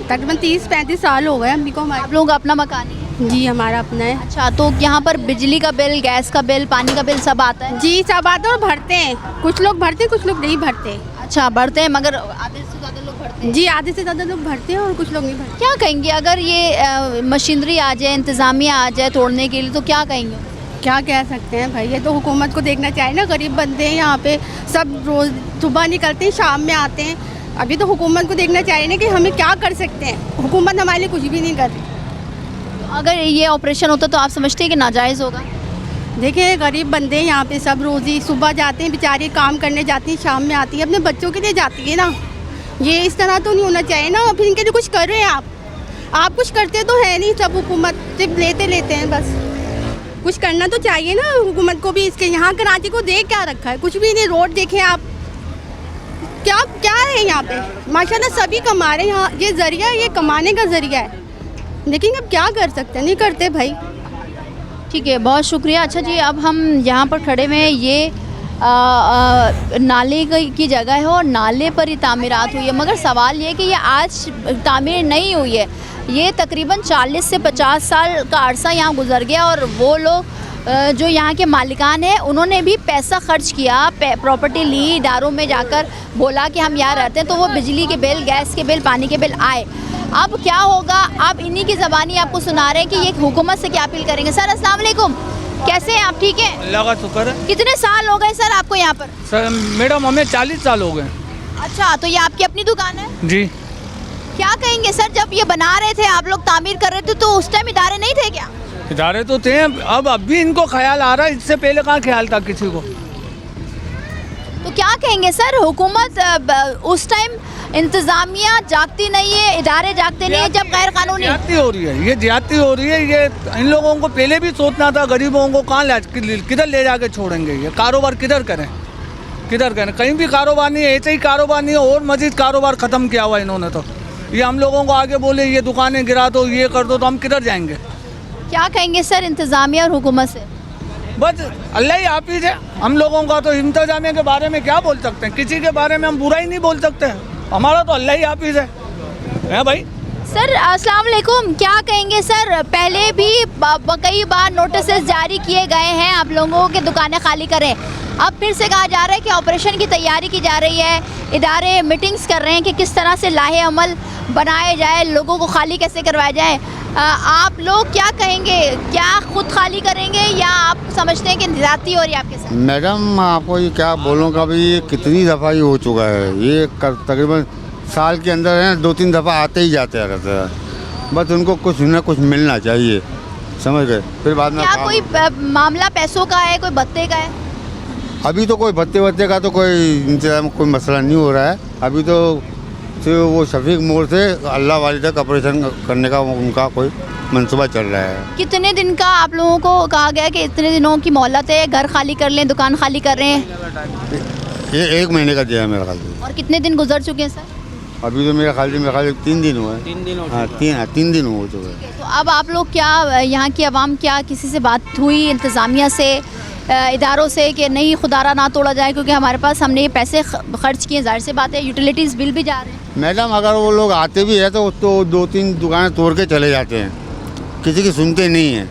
तकरीबन 30-35 साल हो गए हमको। आप लोग अपना मकान है? जी, हमारा अपना है। अच्छा, तो यहाँ पर बिजली का बिल, गैस का बिल, पानी का बिल सब आता है? जी, सब आते हैं और भरते हैं। कुछ लोग भरते हैं, कुछ लोग नहीं भरते। अच्छा, भरते हैं, मगर आधे से ज़्यादा लोग भरते हैं? जी, आधे से ज़्यादा लोग भरते हैं और कुछ लोग नहीं भरते। क्या कहेंगे अगर ये मशीनरी आ जाए, इंतज़ामिया आ जाए तोड़ने के लिए, तो क्या कहेंगे? क्या कह सकते हैं भाई, ये तो हुकूमत को देखना चाहिए ना। गरीब बंदे हैं यहाँ पे, सब रोज़ सुबह निकलते हैं, शाम में आते हैं। अभी तो हुकूमत को देखना चाहिए ना कि हमें क्या कर सकते हैं। हुकूमत हमारे लिए कुछ भी नहीं कर रही। अगर ये ऑपरेशन होता तो आप समझते हैं कि नाजायज़ होगा? देखिए, गरीब बंदे हैं यहाँ पे, सब रोज़ी सुबह जाते हैं, बेचारे काम करने जाती हैं, शाम में आती है, अपने बच्चों के लिए जाती है ना। ये इस तरह तो नहीं होना चाहिए ना। फिर इनके लिए कुछ कर रहे हैं आप कुछ करते तो है नहीं, सब हुकूमत सिर्फ लेते हैं बस। कुछ करना तो चाहिए ना हुकूमत को भी। इसके यहाँ कराची को देख क्या रखा है? कुछ भी नहीं। रोड देखें आप, क्या है यहाँ पे? माशाल्लाह सभी कमा रहे हैं यहाँ, ये ज़रिया, ये कमाने का ज़रिया है। लेकिन अब क्या कर सकते हैं, नहीं करते भाई। ठीक है, बहुत शुक्रिया। अच्छा जी, अब हम यहाँ पर खड़े हुए हैं, ये नाले की जगह है और नाले पर ही तामीरात हुई है। मगर सवाल ये कि ये आज तामीर नहीं हुई है, ये तकरीबन 40 से 50 साल का अरसा यहाँ गुजर गया और वो लोग जो यहाँ के मालिकान हैं उन्होंने भी पैसा खर्च किया, प्रॉपर्टी ली, इदारों में जाकर बोला कि हम यहाँ रहते हैं, तो वो बिजली के बिल, गैस के बिल, पानी के बिल आए। अब क्या होगा, अब इन्हीं की ज़बानी आपको सुना रहे हैं कि ये हुकूमत से क्या अपील करेंगे। सर अस्सलाम वालेकुम, कैसे हैं आप, ठीक हैं? अल्लाह का शुक्र है। कितने साल हो गए सर आपको यहाँ पर? सर मैडम हमें 40 साल हो गए। अच्छा, तो ये आपकी अपनी दुकान है? जी। क्या कहेंगे सर, जब ये बना रहे थे, आप लोग तामीर कर रहे थे, तो उस टाइम इदारे नहीं थे क्या? इदारे तो थे, अब भी इनको ख्याल आ रहा है, इससे पहले कहाँ ख्याल था किसी को। तो क्या कहेंगे सर, हुकूमत उस टाइम इंतज़ामिया जागती नहीं है, इदारे जागते नहीं है जब गैर कानूनी ज्यादती हो रही है, ये ज्यादती हो रही है। ये इन लोगों को पहले भी सोचना था, गरीबों को कहाँ किधर ले जाके छोड़ेंगे, ये कारोबार किधर करें, किधर करें, कहीं भी कारोबार नहीं है, ऐसे ही कारोबार नहीं है, और मजीद कारोबार ख़त्म किया हुआ इन्होंने। तो ये हम लोगों को आगे बोले ये दुकानें गिरा दो, ये कर दो, तो हम किधर जाएंगे? क्या कहेंगे सर इंतज़ामिया और हुकूमत से? बस अल्लाह ही हाफिज़ है। हम लोगों का तो इंतजामिया के बारे में क्या बोल सकते हैं, किसी के बारे में हम बुरा ही नहीं बोल सकते हैं, हमारा तो अल्लाह ही हाफिज़ है भाई। सर अस्सलाम वालेकुम, क्या कहेंगे सर, पहले भी कई बार नोटिस जारी किए गए हैं आप लोगों के दुकानें खाली करें, अब फिर से कहा जा रहा है कि ऑपरेशन की तैयारी की जा रही है, इदारे मीटिंग्स कर रहे हैं कि किस तरह से लाहे अमल बनाए जाए, लोगों को खाली कैसे करवाया जाए। आप लोग क्या कहेंगे, क्या खुद खाली करेंगे या आप समझते हैं कि ज्यादती हो रही है आपके साथ? मैडम आपको ये क्या बोलूँ का भी, ये कितनी दफ़ा ये हो चुका है, ये तकरीबन साल के अंदर है 2-3 दफ़ा आते ही जाते रहते हैं। बस उनको कुछ न कुछ मिलना चाहिए, समझ गए। फिर बाद में क्या कोई मामला पैसों का है, कोई भत्ते का है? अभी तो कोई भत्ते का तो कोई इंतजाम, कोई मसला नहीं हो रहा है। अभी तो सिर्फ वो शफीक मोड़ से अल्लाह वाली तक ऑपरेशन करने का उनका कोई मंसूबा चल रहा है। कितने दिन का आप लोगों को कहा गया कि इतने दिनों की मोहलत है, घर खाली कर लें, दुकान खाली कर रहे हैं? ये 1 महीने का दिया है मेरा ख्याल से। और कितने दिन गुजर चुके हैं सर? अभी तो मेरा ख्याल से 3 दिन हुआ है। 3 दिन हाँ 3 दिन हो चुके हैं। तो अब आप लोग क्या, यहाँ की आवाम क्या, किसी से बात हुई इंतज़ामिया से, इदारों से कि नहीं खुदारा ना तोड़ा जाए, क्योंकि हमारे पास हमने ये पैसे खर्च किए, जाहिर सी बात है यूटिलिटीज़ बिल भी जा रहे हैं। मैडम अगर वो लोग आते भी है तो 2-3 दुकानें तोड़ के चले जाते हैं, किसी की सुनते नहीं हैं।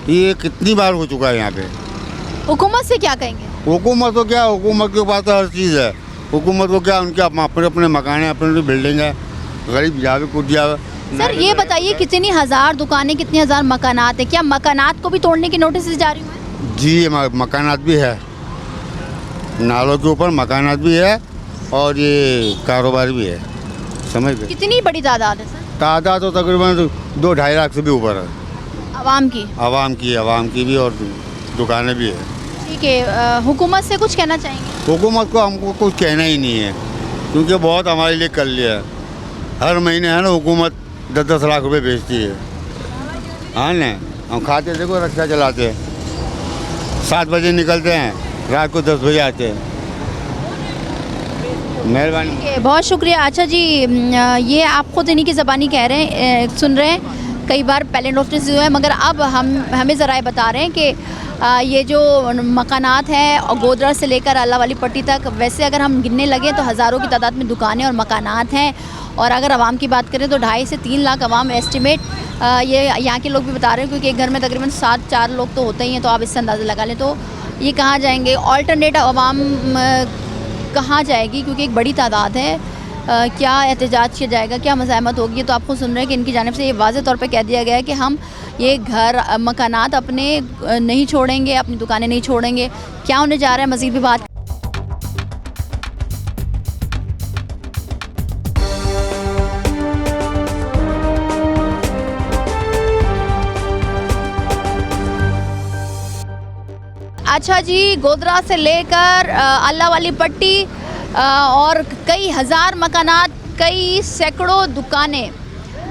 ये कितनी बार हो चुका है यहाँ पे। हुकूमत से क्या कहेंगे? हुकूमत तो क्या, हुकूमत के पास तो हर चीज़ है। हुकूमत को क्या, उनके अपने मकान है, अपनी बिल्डिंग है, गरीब जावे कूद जावे। सर ये बताइए, कितनी हज़ार दुकानें, कितनी हज़ार मकानात है, क्या मकानात को भी तोड़ने की नोटिस जारी हुए? जी मकानात भी है, नालों के ऊपर मकानात भी है और ये कारोबार भी है, समझ गए। कितनी बड़ी तादाद है सर? तादाद तो तकरीबन 2-2.5 लाख से भी ऊपर है। आवाम की भी और दुकानें भी है। ठीक है, हुकूमत से कुछ कहना चाहेंगे? हुकूमत को हमको कुछ कहना ही नहीं है, क्योंकि बहुत हमारे लिए कर लिया है। हर महीने है ना हुकूमत 10-10 लाख रुपए भेजती है। हाँ ना, हम खाते देखो, रिक्शा चलाते हैं, 7 बजे निकलते हैं, रात को 10 बजे आते हैं। मेहरबानी, बहुत शुक्रिया। अच्छा जी, ये आप खुद इन्हीं की ज़बानी कह रहे हैं, सुन रहे हैं, कई बार पहले नोटिस हुए हैं, मगर अब हमें ज़रा ये बता रहे हैं कि ये जो मकानात हैं और गोदरा से लेकर अल्लाह वाली पट्टी तक, वैसे अगर हम गिनने लगे तो हज़ारों की तादाद में दुकानें और मकानात हैं, और अगर आवाम की बात करें तो 2.5 से 3 लाख आवाम एस्टिमेट ये यहाँ के लोग भी बता रहे हैं, क्योंकि एक घर में तकरीबन 7-4 लोग तो होते ही हैं, तो आप इससे अंदाज़ा लगा लें। तो ये कहाँ जाएंगे, ऑल्टरनेट आवाम कहाँ जाएगी, क्योंकि एक बड़ी तादाद है, क्या एहतजाज किया जाएगा, क्या मज़ाहमत होगी। तो आपको सुन रहे हैं कि इनकी जानिब से ये वाज़ेह तौर पे कह दिया गया है कि हम ये घर मकानात अपने नहीं छोड़ेंगे, अपनी दुकानें नहीं छोड़ेंगे। क्या होने जा रहा है, मज़ीद भी बात। अच्छा जी, गोदरा से लेकर अल्लाह वाली पट्टी और कई हज़ार मकानात, कई सैकड़ों दुकानें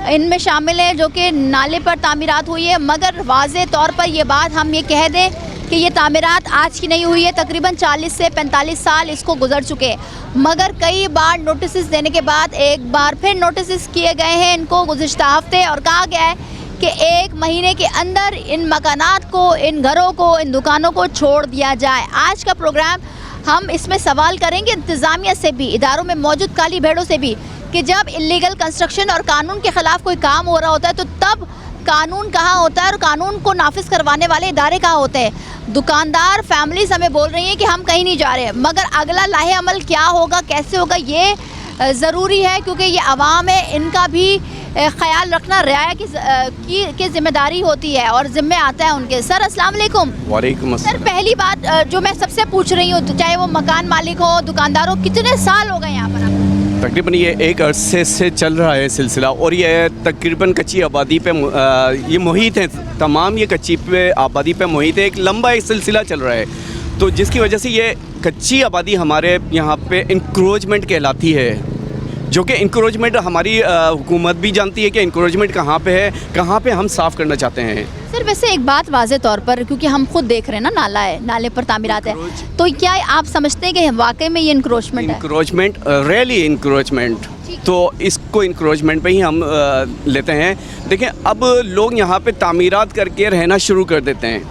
इनमें शामिल है जो कि नाले पर तामीरात हुई है। मगर वाज़े तौर पर ये बात हम ये कह दें कि ये तामीरात आज की नहीं हुई है, तकरीबन 40 से 45 साल इसको गुजर चुके हैं। मगर कई बार नोटिस देने के बाद एक बार फिर नोटिस किए गए हैं इनको गुज़िश्ता हफ्ते, और कहा गया है कि 1 महीने के अंदर इन मकानात को, इन घरों को, इन दुकानों को छोड़ दिया जाए। आज का प्रोग्राम हम इसमें सवाल करेंगे इंतज़ामिया से भी, इदारों में मौजूद काली भेड़ों से भी, कि जब इलीगल कंस्ट्रक्शन और कानून के ख़िलाफ़ कोई काम हो रहा होता है तो तब कानून कहाँ होता है और कानून को नाफिज करवाने वाले इदारे कहाँ होते हैं। दुकानदार फैमिलीज हमें बोल रही हैं कि हम कहीं नहीं जा रहे, मगर अगला लाहे अमल क्या होगा, कैसे होगा, ये ज़रूरी है, क्योंकि ये आवाम है, इनका भी ख्याल रखना रियाया की जिम्मेदारी होती है और ज़िम्मे आता है उनके। सर अस्सलाम वालेकुम। वालेकुम अस्सलाम। सर पहली बात जो मैं सबसे पूछ रही हूँ, चाहे वो मकान मालिक हो, दुकानदार हो, कितने साल हो गए यहाँ पर आपको? तकरीबन ये एक अरसे से चल रहा है सिलसिला, और ये तकरीबन कच्ची आबादी पे ये मुहित है, तमाम ये कच्ची पे आबादी पे मुहित है, एक लंबा एक सिलसिला चल रहा है, तो जिसकी वजह से ये कच्ची आबादी हमारे यहाँ पे इंक्रोचमेंट कहलाती है, जो कि इंक्रोचमेंट हमारी हुकूमत भी जानती है कि इंक्रोचमेंट कहाँ पे है, कहाँ पे हम साफ़ करना चाहते हैं। सर वैसे एक बात वाज़े तौर पर, क्योंकि हम खुद देख रहे हैं ना, नाला है, नाले पर तामीरात है, तो क्या आप समझते हैं कि वाकई में ये इंक्रोचमेंट है? इंक्रोचमेंट, रियली इंक्रोचमेंट, तो इसको इंक्रोचमेंट पे ही हम लेते हैं। देखें, अब लोग यहाँ पे तामीरात करके रहना शुरू कर देते हैं,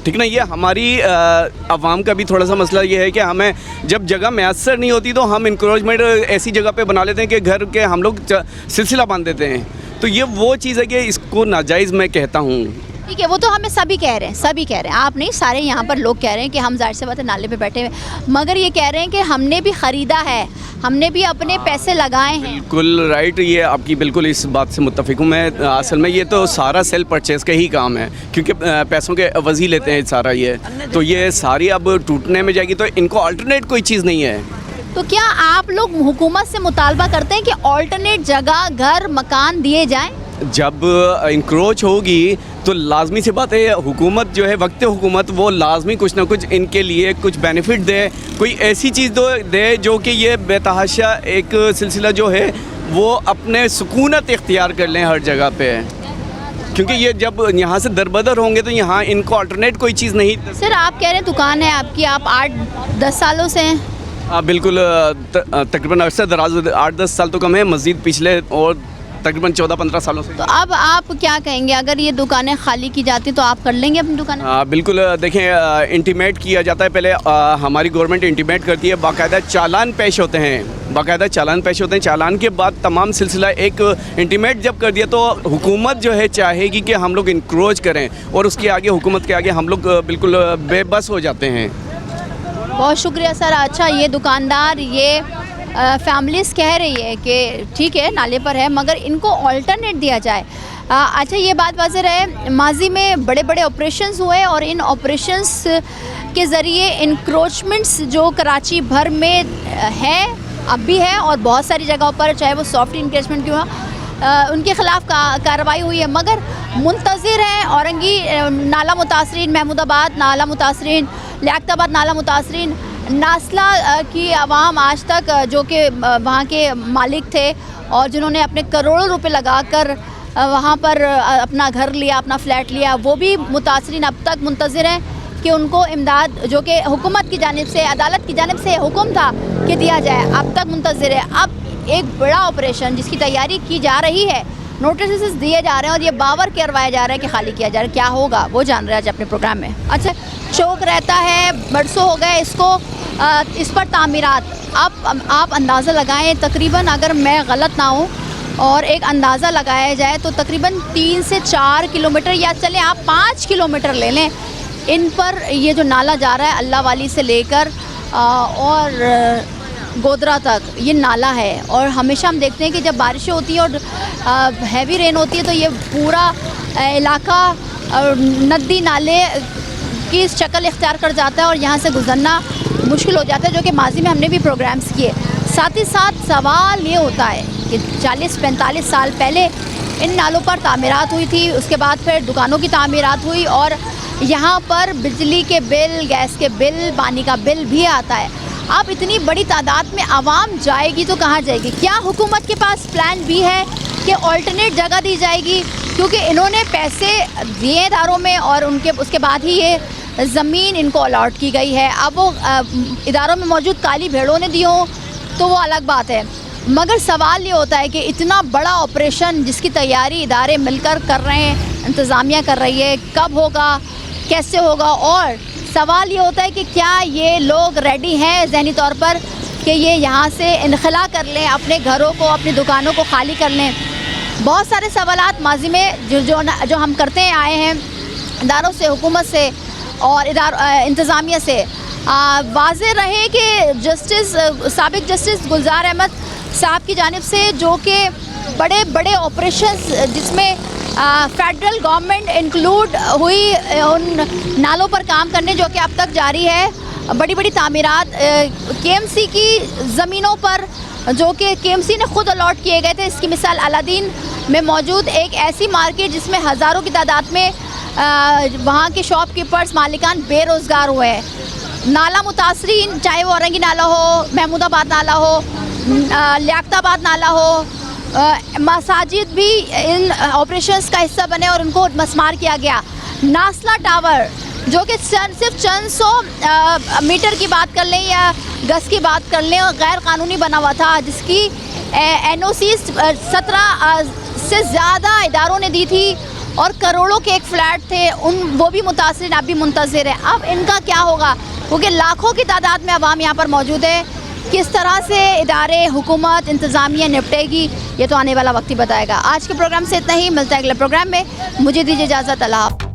ठीक ना। ये हमारी आवाम का भी थोड़ा सा मसला ये है कि हमें जब जगह मैसर नहीं होती तो हम इंक्रोचमेंट ऐसी जगह पे बना लेते हैं कि घर के हम लोग सिलसिला बांध देते हैं, तो ये वो चीज़ है कि इसको नाजायज़ मैं कहता हूँ। ठीक है, वो तो हमें सभी कह रहे हैं, सभी कह रहे हैं, आप नहीं, सारे यहाँ पर लोग कह रहे हैं कि हम जाहिर सी बात है नाले पे बैठे हुए, मगर ये कह रहे हैं कि हमने भी ख़रीदा है, हमने भी अपने पैसे लगाए हैं। बिल्कुल राइट, ये आपकी बिल्कुल इस बात से मुत्तफिक हूँ मैं। असल में ये तो सारा सेल्फ परचेज़ का ही काम है, क्योंकि पैसों के अवज़ ही लेते हैं सारा ये, तो ये सारी अब टूटने में जाएगी, तो इनको अल्टरनेट कोई चीज़ नहीं है। तो क्या आप लोग हुकूमत से मुतालबा करते हैं कि ऑल्टरनेट जगह, घर, मकान दिए जाएं? जब इंक्रोच होगी तो लाजमी सी बात है, हुकूमत जो है, वक्त हुकूमत वो लाजमी कुछ ना कुछ इनके लिए कुछ बेनिफिट दे, कोई ऐसी चीज़ दे जो कि ये बेतहाशा एक सिलसिला जो है वो अपने सुकूनत इख्तियार कर लें हर जगह पे, क्योंकि ये जब यहाँ से दरबदर होंगे तो यहाँ इनको अल्टरनेट कोई चीज़ नहीं। सर आप कह रहे हैं दुकान है आपकी, आप 8-10 सालों से हैं? बिल्कुल, तकरीबन अरसा दराज 8-10 साल तो कम है, मज़ीद पिछले और तकरीबन 14-15 सालों से। तो अब आप क्या कहेंगे, अगर ये दुकानें खाली की जाती तो आप कर लेंगे अपनी दुकान? बिल्कुल, देखें, इंटीमेट किया जाता है पहले, हमारी गवर्नमेंट इंटीमेट करती है, बाकायदा चालान पेश होते हैं, बाकायदा चालान पेश होते हैं, चालान के बाद तमाम सिलसिला एक इंटीमेट जब कर दिया तो हुकूमत जो है चाहेगी कि हम लोग इंक्रोच करें, और उसके आगे हुकूमत के आगे हम लोग बिल्कुल बेबस हो जाते हैं। बहुत शुक्रिया सर। अच्छा, ये दुकानदार, ये फैमिलीज़ कह रही है कि ठीक है नाले पर है, मगर इनको ऑल्टरनेट दिया जाए। अच्छा, ये बात वाज़ेह रहे, माजी में बड़े बड़े ऑपरेशंस हुए और इन ऑपरेशंस के ज़रिए इंक्रोचमेंट्स जो कराची भर में है, अब भी है, और बहुत सारी जगहों पर, चाहे वो सॉफ्ट इंक्रोचमेंट क्यों हो, उनके ख़िलाफ़ कार्रवाई हुई है, मगर मुंतज़िर हैं औरंगी नाला मुतासरीन, महमूदाबाद नाला मुतासरीन, लियाकताबाद नाला मुतासरीन, नासला की आवाम आज तक, जो कि वहाँ के मालिक थे और जिन्होंने अपने करोड़ों रुपए लगाकर वहाँ पर अपना घर लिया, अपना फ्लैट लिया, वो भी मुतासरीन अब तक मुंतज़िर हैं कि उनको इमदाद जो कि हुकूमत की जानिब से, अदालत की जानिब से हुक्म था कि दिया जाए, अब तक मुंतज़िर है। अब एक बड़ा ऑपरेशन जिसकी तैयारी की जा रही है, नोटिस दिए जा रहे हैं और ये बावर करवाया जा रहा है कि खाली किया जा रहा है, क्या होगा वो जान रहे हैं आज अपने प्रोग्राम में। अच्छा, चौक रहता है, बरसों हो गए इसको, इस पर तामीरात, आप अंदाज़ा लगाएं, तकरीबन अगर मैं गलत ना हूँ और एक अंदाज़ा लगाया जाए तो तकरीबन 3 से 4 किलोमीटर, या चलें आप 5 किलोमीटर ले लें, इन पर ये जो नाला जा रहा है अल्लाह वाली से लेकर और गोदरा तक ये नाला है। और हमेशा हम देखते हैं कि जब बारिशें होती हैं और हैवी रेन होती है तो ये पूरा इलाका नदी नाले की शक्ल इख्तियार कर जाता है और यहाँ से गुज़रना मुश्किल हो जाता है, जो कि माजी में हमने भी प्रोग्राम्स किए। साथ ही साथ सवाल ये होता है कि 40-45 साल पहले इन नालों पर तामीरात हुई थी, उसके बाद फिर दुकानों की तामीरात हुई और यहाँ पर बिजली के बिल, गैस के बिल, पानी का बिल भी आता है। अब इतनी बड़ी तादाद में आवाम जाएगी तो कहाँ जाएगी? क्या हुकूमत के पास प्लान भी है कि ऑल्टरनेट जगह दी जाएगी? क्योंकि इन्होंने पैसे दिए इदारों में और उसके बाद ही ये ज़मीन इनको अलॉट की गई है। अब वो इदारों में मौजूद काली भेड़ों ने दी हो तो वो अलग बात है, मगर सवाल ये होता है कि इतना बड़ा ऑपरेशन जिसकी तैयारी इदारे मिलकर कर रहे हैं, इंतज़ामिया कर रही है, कब होगा, कैसे होगा, और सवाल ये होता है कि क्या ये लोग रेडी हैं ज़हनी तौर पर कि ये यहाँ से इनखला कर लें, अपने घरों को, अपनी दुकानों को खाली कर लें। बहुत सारे सवालात माजी में जो हम करते आए हैं इदारों से, हुकूमत से और इंतज़ामिया से, वाज़े रहे कि साबिक जस्टिस गुलजार अहमद साहब की जानिब से जो कि बड़े बड़े ऑपरेशंस जिसमें फेडरल गवर्नमेंट इंक्लूड हुई उन नालों पर काम करने जो कि अब तक जारी है, बड़ी बड़ी तामीरात केएमसी की ज़मीनों पर जो कि केएमसी ने ख़ुद अलॉट किए गए थे। इसकी मिसाल अलादीन में मौजूद एक ऐसी मार्केट जिसमें हज़ारों की तादाद में वहाँ के शॉपकीपर्स, मालिकान बेरोज़गार हुए हैं। नाला मुतासरीन, चाहे वो औरंगी नाला हो, महमूदाबाद नाला हो, लियाकताबाद नाला हो, मसाजिद भी इन ऑपरेशंस का हिस्सा बने और उनको मस्मार किया गया। नासला टावर जो कि सिर्फ चंद 100 मीटर की बात कर लें या गज की बात कर लें, गैर कानूनी बना हुआ था, जिसकी NOC 17 से ज़्यादा इदारों ने दी थी और करोड़ों के एक फ्लैट थे, वो भी मुतासरीन अब भी मुंतज़िर है। अब इनका क्या होगा, क्योंकि लाखों की तादाद में अवाम यहाँ पर मौजूद है। किस तरह से इदारे, हुकूमत, इंतज़ामिया निपटेगी, ये तो आने वाला वक्त ही बताएगा। आज के प्रोग्राम से इतना ही, मिलता है अगले प्रोग्राम में। मुझे दीजिए इजाज़त, अल्लाह।